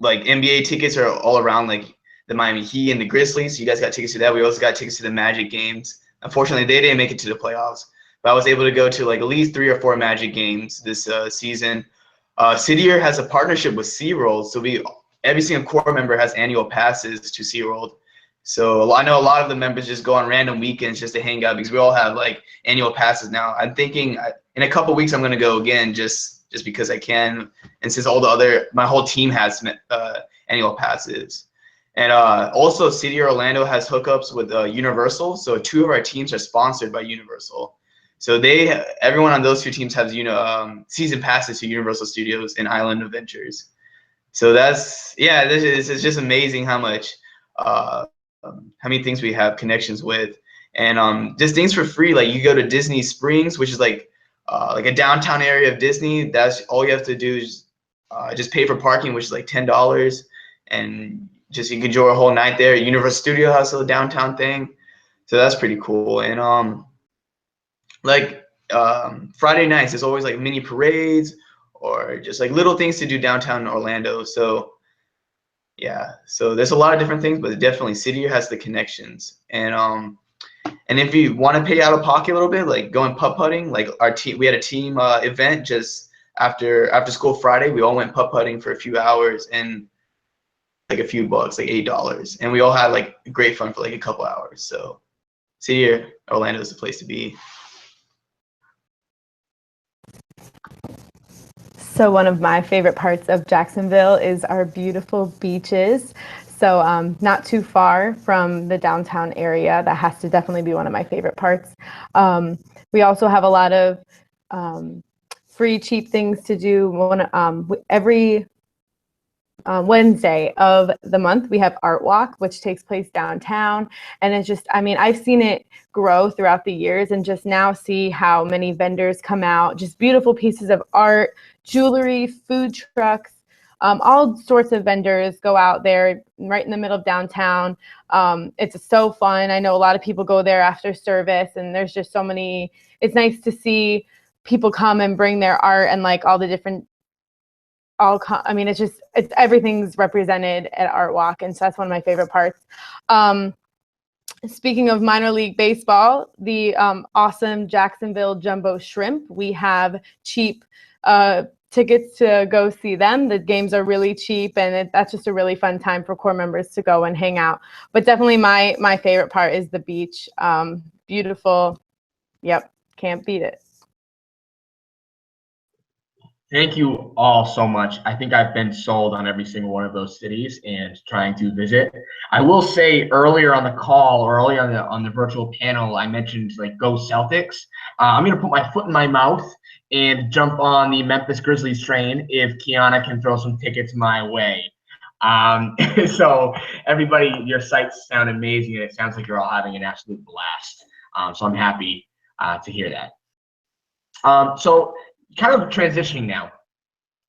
NBA tickets are all around like the Miami Heat and the Grizzlies. You guys got tickets to that. We also got tickets to the Magic games. Unfortunately, they didn't make it to the playoffs, but I was able to go to like at least 3 or 4 Magic games this season. City Year has a partnership with SeaWorld, so every single core member has annual passes to SeaWorld. So I know a lot of the members just go on random weekends just to hang out because we all have like annual passes now. I'm thinking in a couple weeks I'm going to go again just because I can, and since my whole team has annual passes. And also City of Orlando has hookups with Universal. So 2 of our teams are sponsored by Universal. So everyone on those 2 teams has season passes to Universal Studios and Island Adventures. So this is just amazing how many things we have connections with, and just things for free. Like you go to Disney Springs, which is like a downtown area of Disney. That's all you have to do is just pay for parking, which is like $10, and just you can enjoy a whole night there. Universal Studio has a downtown thing, so that's pretty cool. And Friday nights, there's always like mini parades or just like little things to do downtown Orlando. So yeah, so there's a lot of different things, but definitely City has the connections. And if you want to pay out of pocket a little bit, like going putt putting, like our team, we had a team event just after school Friday. We all went putt putting for a few hours and like a few bucks, like $8, and we all had like great fun for like a couple hours. So City Orlando is the place to be. So one of my favorite parts of Jacksonville is our beautiful beaches. So not too far from the downtown area. That has to definitely be one of my favorite parts. We also have a lot of free, cheap things to do. Every Wednesday of the month, we have Art Walk, which takes place downtown. And it's just, I mean, I've seen it grow throughout the years, and just now see how many vendors come out, just beautiful pieces of art, jewelry, food trucks, all sorts of vendors go out there right in the middle of downtown. It's so fun. I know a lot of people go there after service, and there's just so many, it's nice to see people come and bring their art and like all the different I mean, it's everything's represented at Art Walk, and so that's one of my favorite parts. Speaking of minor league baseball, the awesome Jacksonville Jumbo Shrimp, we have cheap tickets to go see them. The games are really cheap, and that's just a really fun time for core members to go and hang out. But definitely my favorite part is the beach. Beautiful. Yep, can't beat it. Thank you all so much. I think I've been sold on every single one of those cities and trying to visit. I will say earlier on the call or earlier on the virtual panel, I mentioned like go Celtics. I'm going to put my foot in my mouth and jump on the Memphis Grizzlies train if Kiana can throw some tickets my way. So everybody, your sites sound amazing, and it sounds like you're all having an absolute blast. So I'm happy to hear that. So kind of transitioning now.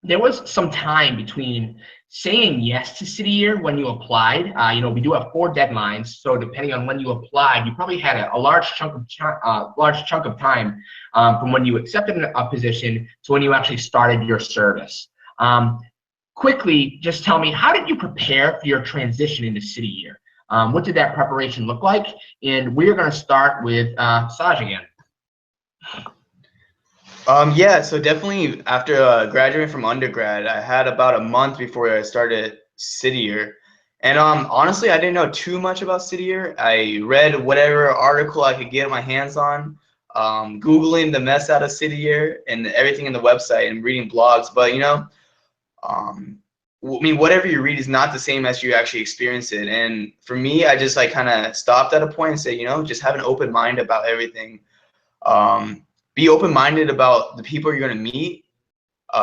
there was some time between saying yes to City Year when you applied. We do have 4 deadlines, so depending on when you applied, you probably had a large chunk of time from when you accepted a position to when you actually started your service. Quickly, just tell me, how did you prepare for your transition into City Year? What did that preparation look like? And we're going to start with Saj again. Yeah, so definitely after graduating from undergrad, I had about a month before I started City Year. And honestly, I didn't know too much about City Year. I read whatever article I could get my hands on, Googling the mess out of City Year and everything in the website and reading blogs. But, whatever you read is not the same as you actually experience it. And for me, I just kind of stopped at a point and said, just have an open mind about everything. Be open-minded about the people you're going to meet.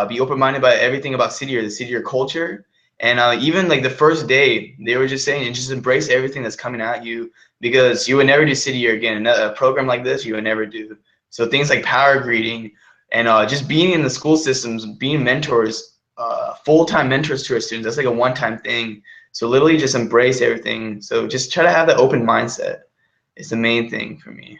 Be open-minded about everything about City Year, the City Year culture. And even the first day, they were just saying, just embrace everything that's coming at you, because you would never do City Year again. A program like this, you would never do. So things like power greeting and just being in the school systems, being mentors, full-time mentors to our students, that's like a one-time thing. So literally just embrace everything. So just try to have that open mindset. It's the main thing for me.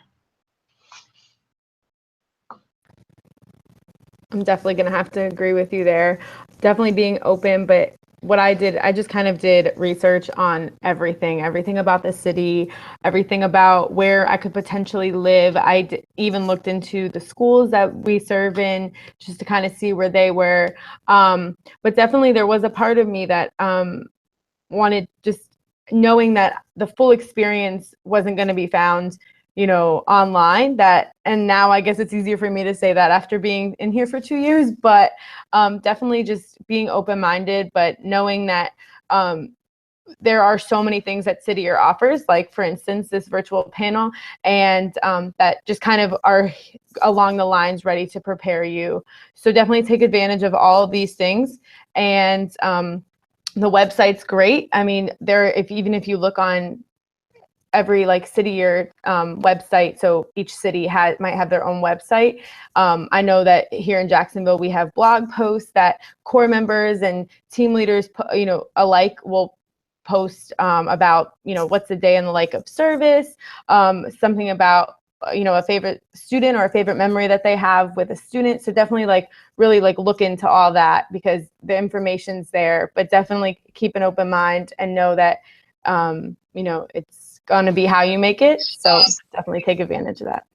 I'm definitely going to have to agree with you there. Definitely being open, but what I did, I just kind of did research on everything about the city, everything about where I could potentially live. I even looked into the schools that we serve in just to kind of see where they were. But definitely there was a part of me that wanted, just knowing that the full experience wasn't going to be found online, and now I guess it's easier for me to say that after being in here for 2 years, but definitely just being open-minded, but knowing that there are so many things that City Year offers, like for instance, this virtual panel, and that just kind of are along the lines ready to prepare you. So definitely take advantage of all of these things. And the website's great. I mean, even if you look on every City Year website, so each city might have their own website. I know that here in Jacksonville we have blog posts that core members and team leaders alike will post about what's the day in the life of service, something about a favorite student or a favorite memory that they have with a student. So definitely really look into all that, because the information's there, but definitely keep an open mind and know that it's going to be how you make it. So definitely take advantage of that.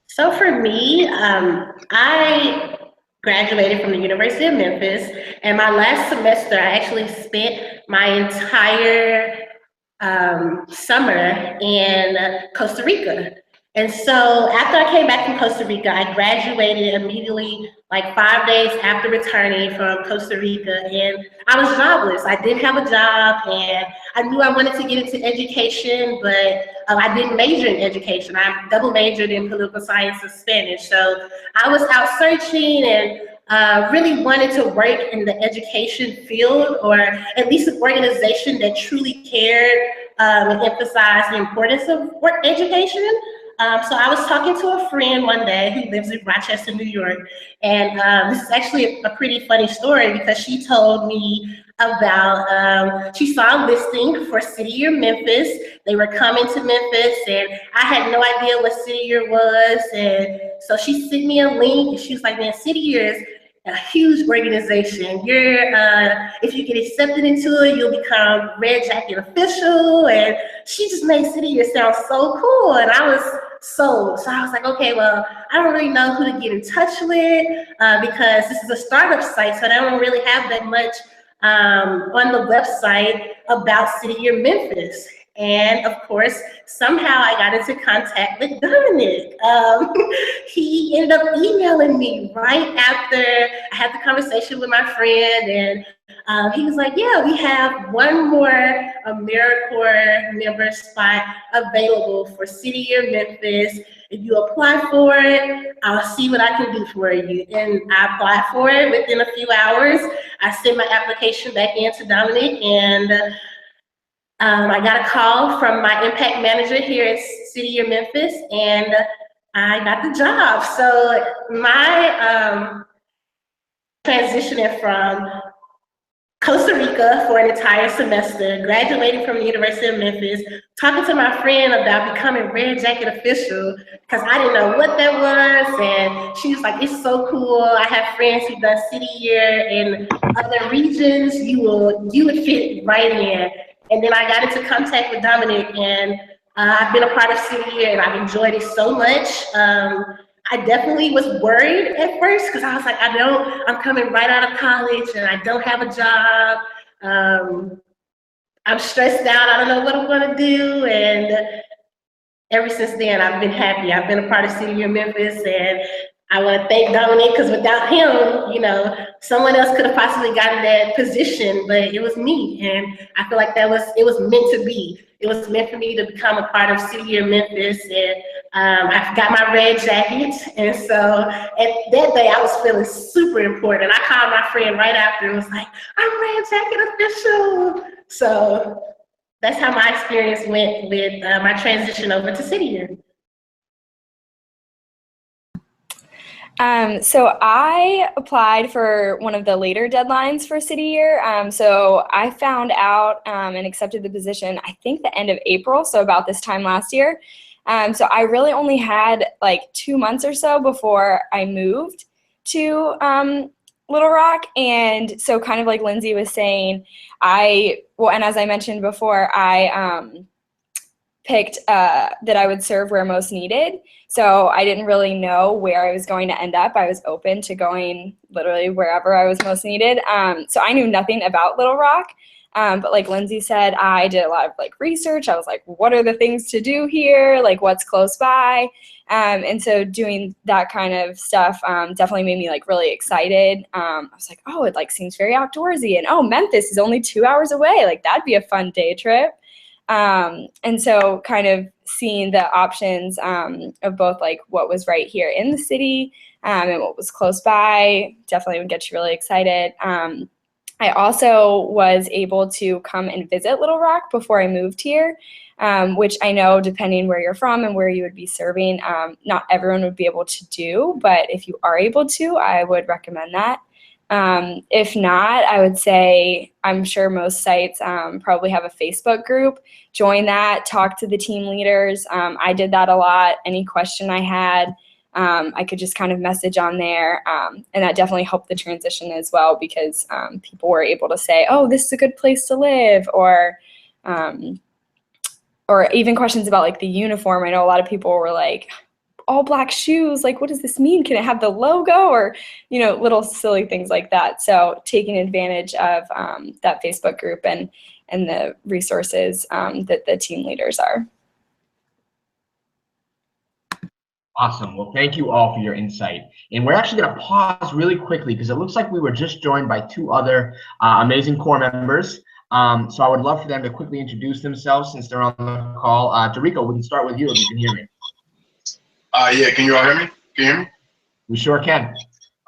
So for me, I graduated from the University of Memphis, and my last semester, I actually spent my entire summer in Costa Rica. And so after I came back from Costa Rica, I graduated immediately, 5 days after returning from Costa Rica, and I was jobless. I didn't have a job, and I knew I wanted to get into education, but I didn't major in education. I double majored in political science and Spanish. So I was out searching and really wanted to work in the education field, or at least an organization that truly cared and emphasized the importance of education. So I was talking to a friend one day who lives in Rochester, New York, and this is actually a pretty funny story, because she told me about, she saw a listing for City Year Memphis. They were coming to Memphis, and I had no idea what City Year was, and so she sent me a link, and she was like, man, City Year is a huge organization. If you get accepted into it, you'll become Red Jacket official. And she just made City Year sound so cool, and I was sold. So I was like, okay, well, I don't really know who to get in touch with, because this is a startup site, so they don't really have that much on the website about City Year Memphis. And of course, somehow I got into contact with Dominic. He ended up emailing me right after I had the conversation with my friend, and he was like, yeah, we have one more AmeriCorps member spot available for City Year Memphis. If you apply for it, I'll see what I can do for you. And I applied for it within a few hours. I sent my application back in to Dominic, and I got a call from my impact manager here at City Year Memphis, and I got the job. So my transitioning from Costa Rica for an entire semester, graduating from the University of Memphis, talking to my friend about becoming Red Jacket official because I didn't know what that was, and she was like, "It's so cool. I have friends who've done city year in other regions. You would fit right in." And then I got into contact with Dominic, and I've been a part of city year, and I've enjoyed it so much. I definitely was worried at first because I was like, I'm coming right out of college and I don't have a job. I'm stressed out. I don't know what I'm going to do. And ever since then, I've been happy. I've been a part of City Year Memphis, and I want to thank Dominic because without him, someone else could have possibly gotten that position, but it was me. And I feel like it was meant to be. It was meant for me to become a part of City Year Memphis, and I got my red jacket. And so at that day, I was feeling super important. I called my friend right after and was like, "I'm Red Jacket official." So that's how my experience went with my transition over to City Year. So I applied for one of the later deadlines for City Year. So I found out and accepted the position, I think the end of April, so about this time last year. So I really only had like 2 months or so before I moved to Little Rock. And so kind of like Lindsay was saying, and as I mentioned before, I picked that I would serve where most needed. So I didn't really know where I was going to end up. I was open to going literally wherever I was most needed. So I knew nothing about Little Rock. But like Lindsay said, I did a lot of like research. I was like, what are the things to do here? Like what's close by? And so doing that kind of stuff definitely made me like really excited. I was like, oh, it like seems very outdoorsy. And oh, Memphis is only 2 hours away. Like that'd be a fun day trip. And so kind of seeing the options of both like what was right here in the city and what was close by definitely would get you really excited. I also was able to come and visit Little Rock before I moved here, which I know depending where you're from and where you would be serving, not everyone would be able to do, but if you are able to, I would recommend that. If not, I would say I'm sure most sites probably have a Facebook group. Join that, talk to the team leaders. I did that a lot. Any question I had, I could just kind of message on there. And that definitely helped the transition as well because people were able to say, oh, this is a good place to live, or even questions about like the uniform. I know a lot of people were like, all black shoes, like what does this mean? Can it have the logo? Or, little silly things like that. So taking advantage of that Facebook group and the resources that the team leaders are. Awesome. Well, thank you all for your insight. And we're actually going to pause really quickly because it looks like we were just joined by 2 other amazing Corps members. So I would love for them to quickly introduce themselves since they're on the call. Dorico, we can start with you if you can hear me. Yeah, can you all hear me? Can you hear me? We sure can.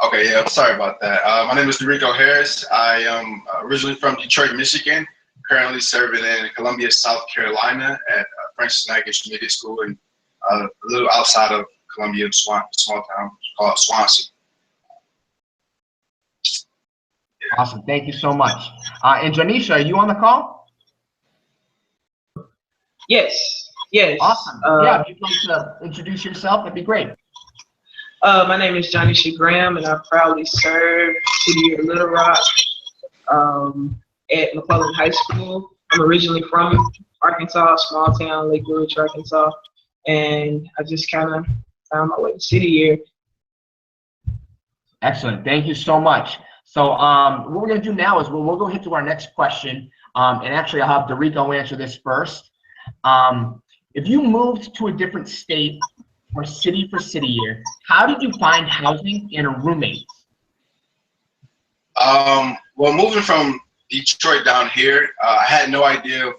Okay, yeah, sorry about that. My name is Dorico Harris. I am originally from Detroit, Michigan, currently serving in Columbia, South Carolina at Francis Knight Intermediate School, and a little outside of Columbia, small town called Swansea. Awesome, thank you so much. And Janisha, are you on the call? Yes. Awesome. Yeah, if you'd like to introduce yourself, that'd be great. My name is Janisha Graham, and I proudly serve City Year Little Rock at McClellan High School. I'm originally from Arkansas, small town, Lake Ridge, Arkansas, and I just kind of found my way to City Year. Excellent. Thank you so much. So what we're going to do now is we'll go ahead to our next question. And actually, I'll have Dorico answer this first. If you moved to a different state or city for City Year, how did you find housing and roommates? Well, moving from Detroit down here, I had no idea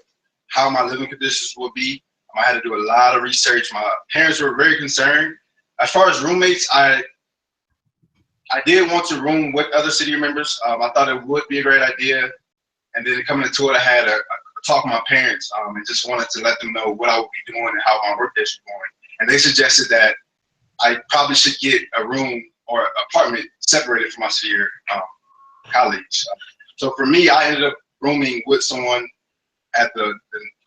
how my living conditions would be. I had to do a lot of research. My parents were very concerned. As far as roommates, I did want to room with other City Year members. I thought it would be a great idea. And then coming into it, I had a talk with my parents and just wanted to let them know what I would be doing and how my work days were going. And they suggested that I probably should get a room or apartment separated from my senior colleagues. So for me, I ended up rooming with someone at the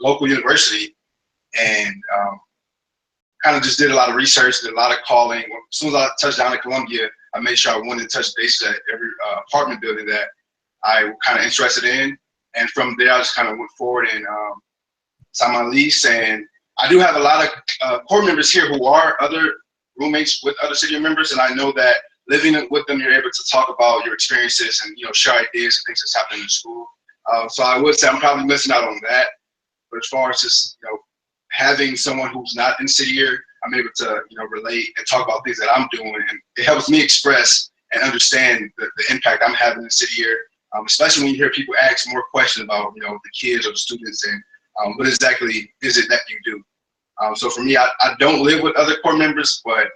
local university, and kind of just did a lot of research, did a lot of calling. As soon as I touched down in Columbia, I made sure I wanted to touch base at every apartment building that I was kind of interested in. And from there, I just kind of went forward and signed my lease. And I do have a lot of core members here who are other roommates with other city members, and I know that living with them, you're able to talk about your experiences and share ideas and things that's happening in school. So I would say I'm probably missing out on that. But as far as just having someone who's not in city year, I'm able to relate and talk about things that I'm doing, and it helps me express and understand the impact I'm having in city year. Especially when you hear people ask more questions about the kids or the students and what exactly is it that you do. So for me, I don't live with other core members, but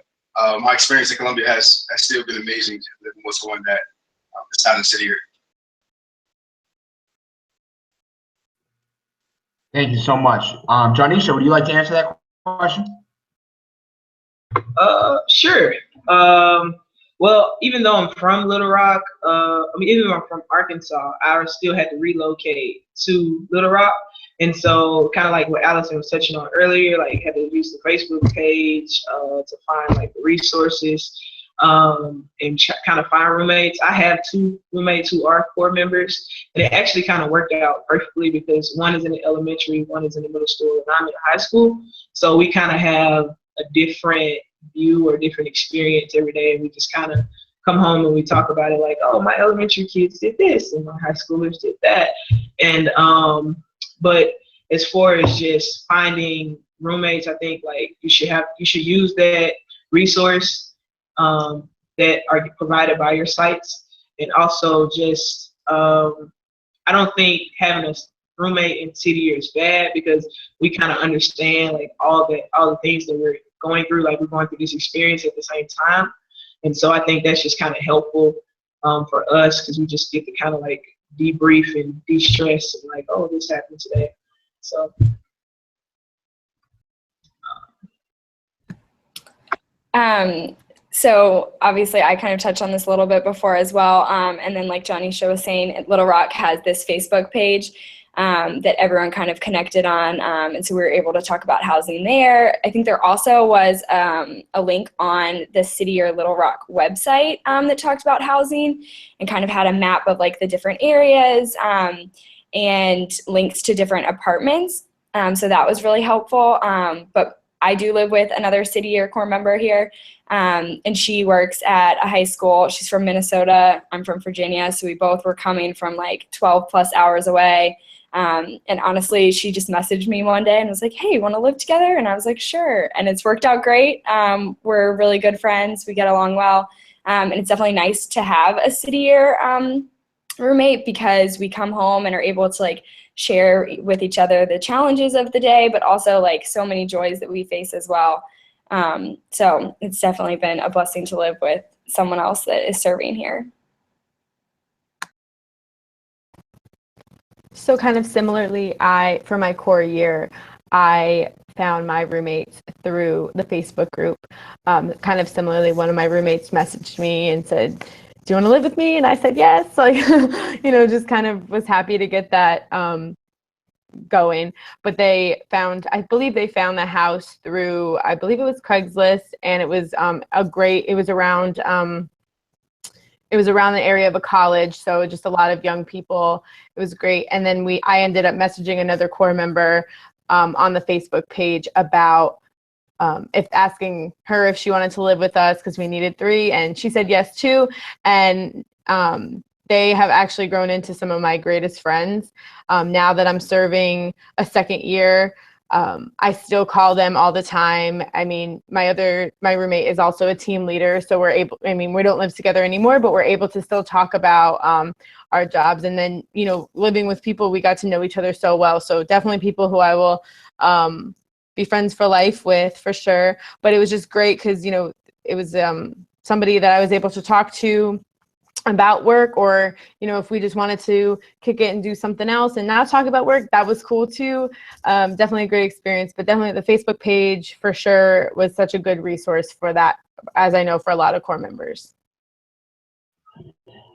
my experience in Columbia has still been amazing, living with someone that is not in city year. Thank you so much. Jonisha, would you like to answer that question? Sure. Well, even though I'm from Little Rock, even though I'm from Arkansas, I still had to relocate to Little Rock. And so kind of like what Allison was touching on earlier, like had to use the Facebook page to find like the resources and kind of find roommates. I have 2 roommates who are core members, and it actually kind of worked out perfectly because one is in the elementary, one is in the middle school, and I'm in high school. So we kind of have a different view or different experience every day, and we just kind of come home and we talk about it like, oh, my elementary kids did this and my high schoolers did that. And but as far as just finding roommates, I think like you should use that resource that are provided by your sites. And also just I don't think having a roommate in city year is bad, because we kind of understand like all the things that we're going through, like we're going through this experience at the same time. And so I think that's just kind of helpful for us, because we just get to kind of like debrief and de-stress and like, oh, this happened today. So so obviously I kind of touched on this a little bit before as well. And then like Jonisha was saying, Little Rock has this Facebook page that everyone kind of connected on. And so we were able to talk about housing there. I think there also was a link on the City or Little Rock website that talked about housing and kind of had a map of like the different areas and links to different apartments. So that was really helpful. But I do live with another City or core member here, and she works at a high school. She's from Minnesota. I'm from Virginia. So we both were coming from like 12 plus hours away. And honestly, she just messaged me one day and was like, hey, you want to live together? And I was like, sure. And it's worked out great. We're really good friends. We get along well. And it's definitely nice to have a city year roommate, because we come home and are able to like share with each other the challenges of the day, but also like so many joys that we face as well. So it's definitely been a blessing to live with someone else that is serving here. So kind of similarly, for my core year, I found my roommates through the Facebook group. Kind of similarly, one of my roommates messaged me and said, do you want to live with me? And I said, yes, like, just kind of was happy to get that going. But I believe they found the house through, I believe it was Craigslist, and it was it was around the area of a college, so just a lot of young people. It was great. And then I ended up messaging another core member on the Facebook page about asking her if she wanted to live with us, because we needed 3, and she said yes too. And they have actually grown into some of my greatest friends. Now that I'm serving a second year, I still call them all the time. I mean, my roommate is also a team leader, so we don't live together anymore, but we're able to still talk about our jobs. And then, living with people, we got to know each other so well. So definitely people who I will be friends for life with, for sure. But it was just great because, it was somebody that I was able to talk to about work, or if we just wanted to kick it and do something else and not talk about work, that was cool too. Definitely a great experience. But definitely the Facebook page for sure was such a good resource for that as I know for a lot of Corps members.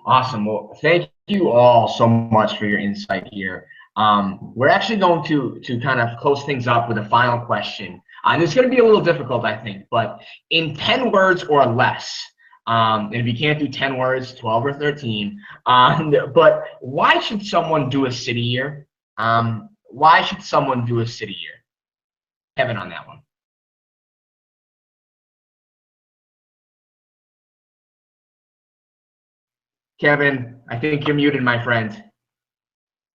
Awesome. Well, thank you all so much for your insight here. We're actually going to kind of close things up with a final question. And it's going to be a little difficult, I think, but in 10 words or less, and if you can't do 10 words, 12 or 13, but why should someone do a city year? Why should someone do a city year? Kevin on that one. Kevin, I think you're muted, my friend.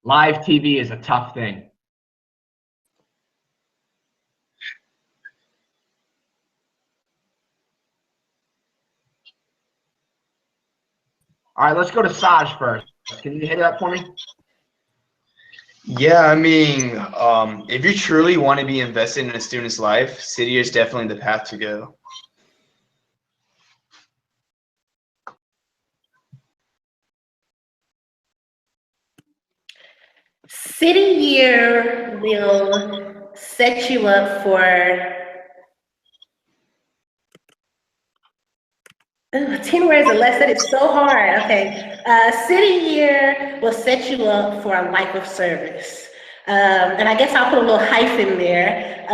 Live TV is a tough thing. All right, let's go to Saj first. Can you hit that for me? Yeah, I mean, if you truly want to be invested in a student's life, city year is definitely the path to go. City year will set you up for 10 words or less. That is so hard. Okay. City year will set you up for a life of service. And I guess I'll put a little hyphen there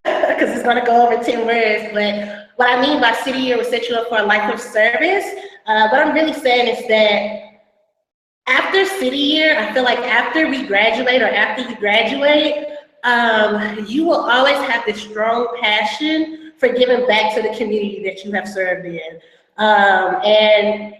because it's going to go over 10 words. But what I mean by city year will set you up for a life of service, what I'm really saying is that after city year, I feel like after we graduate or after you graduate, you will always have this strong passion for giving back to the community that you have served in. And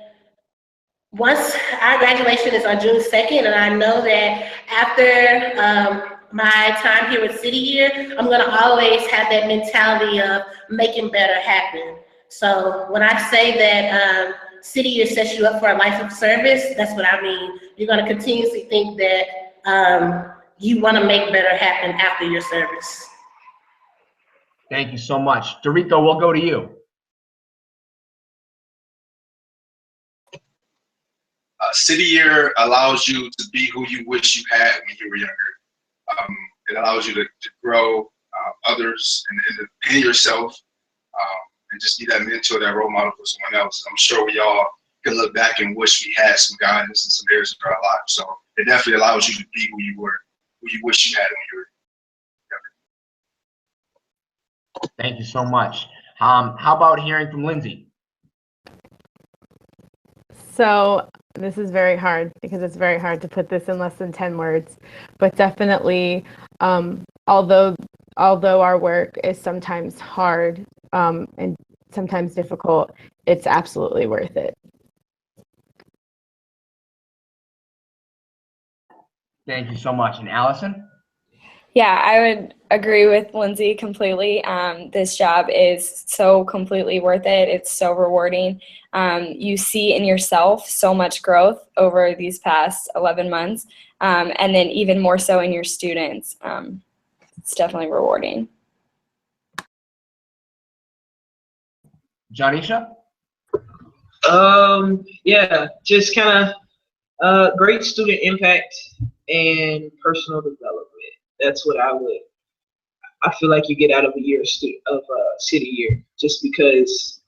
once our graduation is on June 2nd, and I know that after my time here with City Year, I'm gonna always have that mentality of making better happen. So when I say that City Year sets you up for a life of service, that's what I mean. You're gonna continuously think that you wanna make better happen after your service. Thank you so much. Dorico, we'll go to you. City year allows you to be who you wish you had when you were younger. It allows you to grow others and yourself, and just be that mentor, that role model for someone else. I'm sure we all can look back and wish we had some guidance in some areas of our lives. So it definitely allows you to be who you were, who you wish you had when you were younger. Thank you so much. How about hearing from Lindsay? So this is very hard because it's very hard to put this in less than 10 words, but definitely, although our work is sometimes hard and sometimes difficult, it's absolutely worth it. Thank you so much. And Allison? Yeah, I would agree with Lindsay completely. This job is so completely worth it. It's so rewarding. You see in yourself so much growth over these past 11 months, and then even more so in your students. It's definitely rewarding. Janisha? Yeah, just kind of great student impact and personal development. That's what I feel like you get out of a year of City Year, just because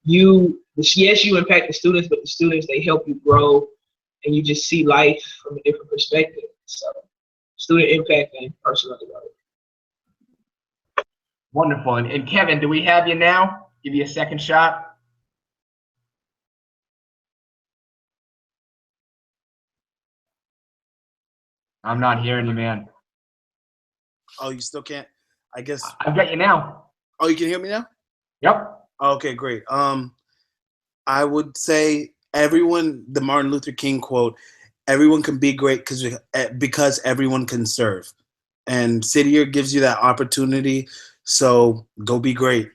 yes, you impact the students, but the students, they help you grow and you just see life from a different perspective. So student impact and personal development. Wonderful. And Kevin, do we have you now? Give you a second shot. I'm not hearing you, man. Oh, you still can't? I guess. I've got you now. Oh, you can hear me now? Yep. Okay, great. I would say the Martin Luther King quote, everyone can be great because everyone can serve. And City Year gives you that opportunity, so go be great.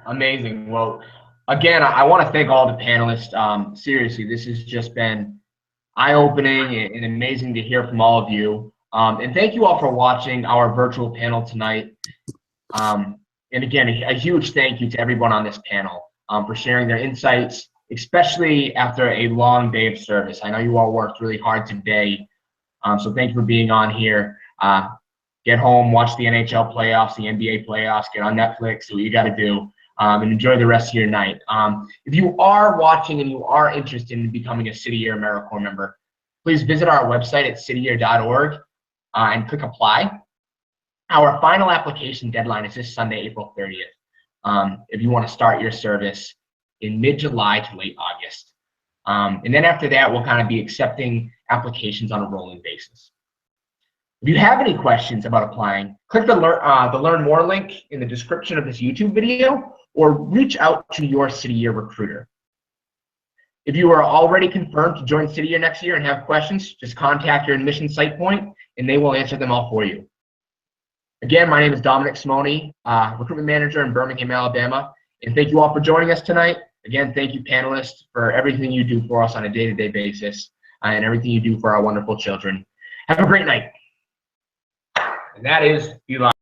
Amazing. Well, again, I want to thank all the panelists. Seriously, this has just been eye-opening and amazing to hear from all of you. And thank you all for watching our virtual panel tonight. And again, a huge thank you to everyone on this panel for sharing their insights, especially after a long day of service. I know you all worked really hard today, so thank you for being on here. get home, watch the NHL playoffs, the NBA playoffs, get on Netflix, do what you got to do, and enjoy the rest of your night. If you are watching and you are interested in becoming a City Year AmeriCorps member, please visit our website at cityyear.org and click apply. Our final application deadline is this Sunday, April 30th, if you want to start your service in mid-July to late August. And then after that, we'll kind of be accepting applications on a rolling basis. If you have any questions about applying, click the Learn More link in the description of this YouTube video, or reach out to your City Year recruiter. If you are already confirmed to join City Year next year and have questions, just contact your admission site point and they will answer them all for you. Again, my name is Dominic Simone, recruitment manager in Birmingham, Alabama, and thank you all for joining us tonight. Again, thank you panelists for everything you do for us on a day-to-day basis and everything you do for our wonderful children. Have a great night. And that is Eli.